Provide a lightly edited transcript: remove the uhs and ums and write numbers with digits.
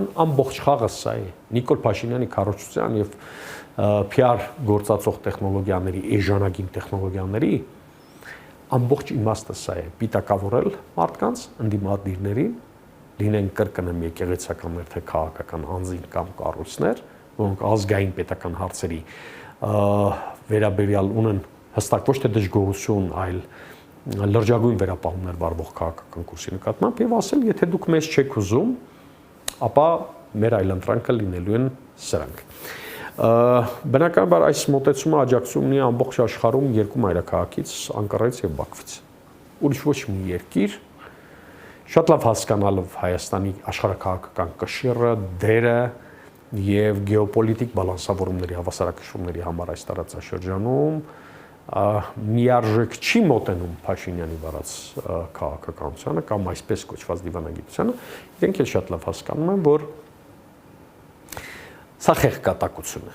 կառավարության ամբողջ խաղը սա է։ Նիկոլ Փաշինյանի քարոզչության եւ PR գործածող տեխնոլոգիաների, էժանագին տեխնոլոգիաների ամբողջ իմաստը սա է՝ պիտակավորել մարդկանց, ընդդիմադիրներին, լինեն կրկնեմ եկեղեցական թե քաղաքական անձին կամ կառույցներ, որոնք ազգային պետական հարցերի վերաբերյալ ունեն հստակ ոչ թե դժգոհություն, այլ լրջագույն վերապահումներ վարվող քաղաքական կուրսի նկատմամբ եւ ասել, եթե դուք մեզ չեք ուզում, ապա մեր այլընտրանքը լինելու են սրանք։ Բնականաբար այս մոտեցումը աջակցում ունի ամբողջ աշխարհում երկու մայրաքաղաքից՝ Անկարայից եւ Բաքվից։ Ուրիշ ոչ մի երկիր շատ լավ հասկանալով Հայաստանի աշխարհաքաղաքական կշիռը, դերը եւ գեոպոլիտիկ բալանսավորումների, հավասարակշռումների համար այս տարածաշրջանում միարժեք չի մոտենում Փաշինյանի վարած քաղաքականությանը կամ այսպես կոչված դիվանագիտությանը, իրենք էլ շատ լավ հասկանում են, որ սա խեղկատակություն է։